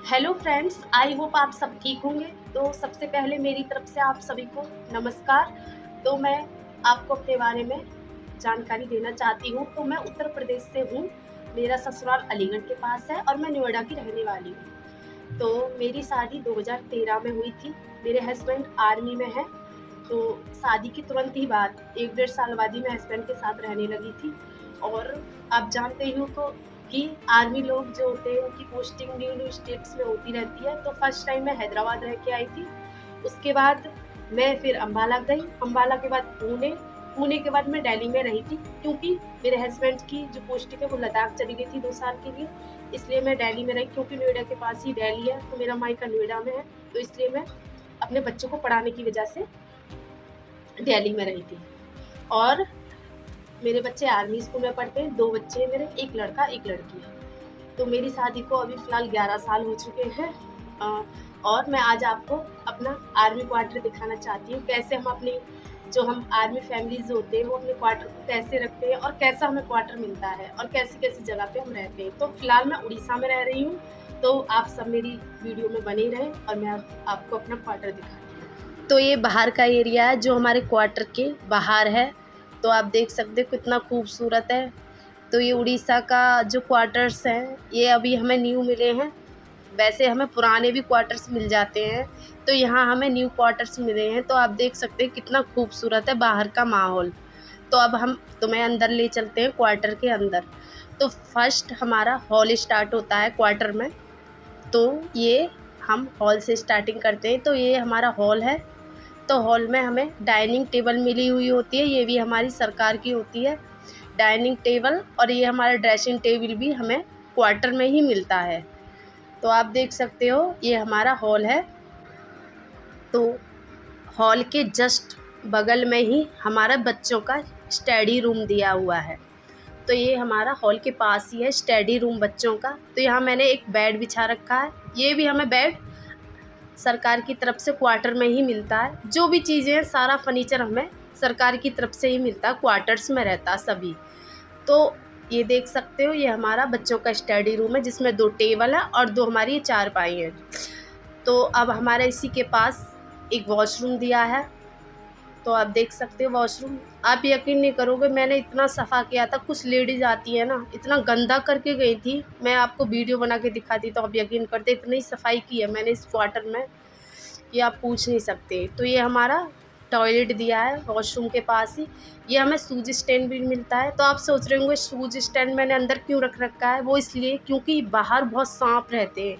Hello friends, I hope आप सब ठीक होंगे। तो सबसे पहले मेरी तरफ से आप सभी को नमस्कार। तो मैं आपको अपने बारे में जानकारी देना चाहती हूँ। तो मैं उत्तर प्रदेश से हूँ। मेरा ससुराल अलीगढ़ के पास है और मैं नोएडा की रहने वाली हूँ। तो मेरी शादी 2013 में हुई थी। मेरे हस्बैंड आर्मी में हैं। तो शादी के तुरंत ही बाद 1-1.5 साल बाद ही मैं हस्बैंड के साथ रहने लगी थी। और आप जानते ही हो कि आर्मी लोग जो होते हैं उनकी पोस्टिंग न्यू न्यू स्टेट्स में होती रहती है। तो फर्स्ट टाइम मैं हैदराबाद रह के आई थी। उसके बाद मैं फिर अम्बाला गई। अम्बाला के बाद पुणे। पुणे के बाद मैं दिल्ली में रही थी, क्योंकि मेरे हस्बैंड की जो पोस्टिंग है वो लद्दाख चली गई थी 2 साल के लिए। इसलिए मैं दिल्ली में रही, क्योंकि नोएडा के पास ही दिल्ली है। तो मेरा मायका नोएडा में है। तो इसलिए मैं अपने बच्चों को पढ़ाने की वजह से दिल्ली में रही थी। और मेरे बच्चे आर्मी स्कूल में पढ़ते हैं। 2 बच्चे हैं मेरे, एक लड़का एक लड़की है। तो मेरी शादी को अभी फ़िलहाल 11 साल हो चुके हैं। और मैं आज आपको अपना आर्मी क्वार्टर दिखाना चाहती हूँ। कैसे हम अपनी जो हम आर्मी फैमिलीज़ होते हैं वो अपने क्वार्टर को कैसे रखते हैं और कैसा हमें क्वार्टर मिलता है और कैसी-कैसी जगह पे हम रहते हैं। तो फ़िलहाल मैं उड़ीसा में रह रही हूँ। तो आप सब मेरी वीडियो में बने रहें और मैं आपको अपना क्वार्टर दिखाती हूँ। तो ये बाहर का एरिया है जो हमारे क्वार्टर के बाहर है। तो आप देख सकते हैं कितना खूबसूरत है। तो ये उड़ीसा का जो क्वार्टर्स हैं ये अभी हमें न्यू मिले हैं। वैसे हमें पुराने भी क्वार्टर्स मिल जाते हैं, तो यहाँ हमें न्यू क्वार्टर्स मिले हैं। तो आप देख सकते हैं कितना खूबसूरत है बाहर का माहौल। तो अब हम तुम्हें अंदर ले चलते हैं क्वार्टर के अंदर। तो फर्स्ट हमारा हॉल स्टार्ट होता है क्वार्टर में। तो ये हम हॉल से स्टार्टिंग करते हैं। तो ये हमारा हॉल है। तो हॉल में हमें डाइनिंग टेबल मिली हुई होती है, ये भी हमारी सरकार की होती है डाइनिंग टेबल। और ये हमारा ड्रेसिंग टेबल भी हमें क्वार्टर में ही मिलता है। तो आप देख सकते हो ये हमारा हॉल है। तो हॉल के जस्ट बगल में ही हमारा बच्चों का स्टडी रूम दिया हुआ है। तो ये हमारा हॉल के पास ही है स्टडी रूम बच्चों का। तो यहाँ मैंने एक बेड बिछा रखा है। ये भी हमें बेड सरकार की तरफ से क्वार्टर में ही मिलता है। जो भी चीज़ें हैं सारा फर्नीचर हमें सरकार की तरफ से ही मिलता है, क्वार्टर्स में रहता है सभी। तो ये देख सकते हो ये हमारा बच्चों का स्टडी रूम है, जिसमें 2 टेबल है और 2 हमारी चारपाई हैं। तो अब हमारे इसी के पास एक वॉशरूम दिया है। तो आप देख सकते हो वॉशरूम, आप यकीन नहीं करोगे मैंने इतना सफ़ा किया था। कुछ लेडीज़ आती है ना, इतना गंदा करके गई थी। मैं आपको वीडियो बना के दिखाती तो आप यकीन करते, इतनी सफाई की है मैंने इस क्वार्टर में, ये आप पूछ नहीं सकते। तो ये हमारा टॉयलेट दिया है वॉशरूम के पास ही। ये हमें शूज़ स्टैंड भी मिलता है। तो आप सोच रहे होंगे शूज़ स्टैंड मैंने अंदर क्यों रख रखा है। वो इसलिए क्योंकि बाहर बहुत सांप रहते हैं,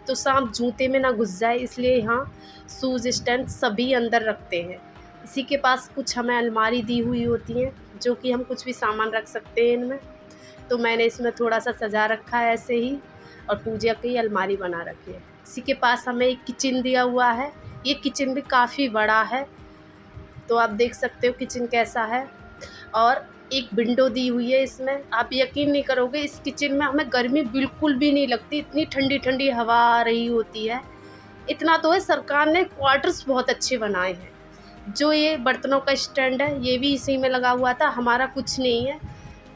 तो सांप जूते में ना घुस जाए, इसलिए यहाँ शूज़ स्टैंड सभी अंदर रखते हैं। इसी के पास कुछ हमें अलमारी दी हुई होती हैं, जो कि हम कुछ भी सामान रख सकते हैं इनमें। तो मैंने इसमें थोड़ा सा सजा रखा है ऐसे ही, और पूजा की अलमारी बना रखी है। इसी के पास हमें एक किचन दिया हुआ है। ये किचन भी काफ़ी बड़ा है। तो आप देख सकते हो किचन कैसा है। और एक विंडो दी हुई है इसमें। आप यकीन नहीं करोगे इस किचन में हमें गर्मी बिल्कुल भी नहीं लगती, इतनी ठंडी ठंडी हवा आ रही होती है। इतना तो है, सरकार ने क्वार्टर्स बहुत अच्छे बनाए हैं। जो ये बर्तनों का स्टैंड है ये भी इसी में लगा हुआ था, हमारा कुछ नहीं है।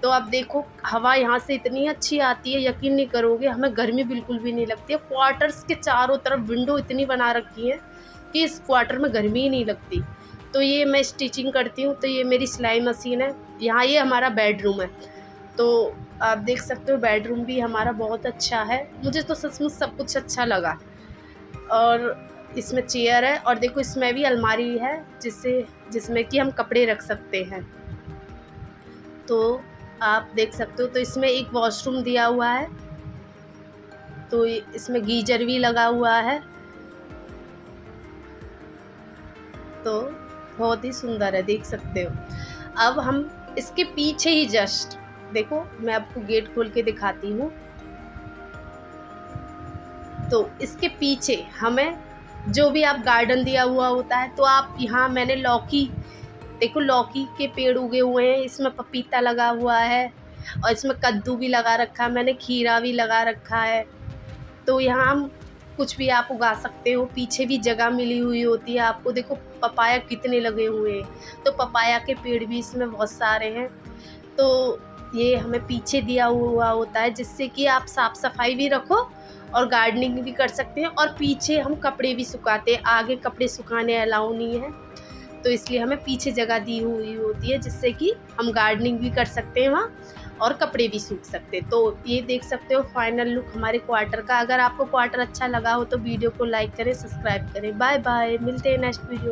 तो आप देखो हवा यहाँ से इतनी अच्छी आती है, यकीन नहीं करोगे हमें गर्मी बिल्कुल भी नहीं लगती है। क्वार्टर्स के चारों तरफ विंडो इतनी बना रखी है कि इस क्वार्टर में गर्मी ही नहीं लगती। तो ये मैं स्टिचिंग करती हूँ, तो ये मेरी सिलाई मशीन है। यहाँ ये हमारा बेडरूम है। तो आप देख सकते हो बेडरूम भी हमारा बहुत अच्छा है। मुझे तो सचमुच सब कुछ अच्छा लगा। और इसमें चेयर है, और देखो इसमें भी अलमारी है जिसमें कि हम कपड़े रख सकते हैं। तो आप देख सकते हो। तो इसमें एक वॉशरूम दिया हुआ है। तो इसमें गीजर भी लगा हुआ है। तो बहुत ही सुंदर है, देख सकते हो। अब हम इसके पीछे ही जस्ट देखो, मैं आपको गेट खोल के दिखाती हूँ। तो इसके पीछे हमें जो भी आप गार्डन दिया हुआ होता है, तो आप यहाँ मैंने लौकी, देखो लौकी के पेड़ उगे हुए हैं, इसमें पपीता लगा हुआ है और इसमें कद्दू भी लगा रखा है, मैंने खीरा भी लगा रखा है। तो यहाँ हम कुछ भी आप उगा सकते हो। पीछे भी जगह मिली हुई होती है आपको। देखो पपाया कितने लगे हुए हैं, तो पपाया के पेड़ भी इसमें बहुत सारे हैं। तो ये हमें पीछे दिया हुआ होता है, जिससे कि आप साफ़ सफाई भी रखो और गार्डनिंग भी कर सकते हैं। और पीछे हम कपड़े भी सुखाते हैं, आगे कपड़े सुखाने अलाउ नहीं है, तो इसलिए हमें पीछे जगह दी हुई होती है जिससे कि हम गार्डनिंग भी कर सकते हैं वहाँ और कपड़े भी सूख सकते हैं। तो ये देख सकते हो फाइनल लुक हमारे क्वार्टर का। अगर आपको क्वार्टर अच्छा लगा हो तो वीडियो को लाइक करें, सब्सक्राइब करें। बाय बाय, मिलते हैं नेक्स्ट वीडियो।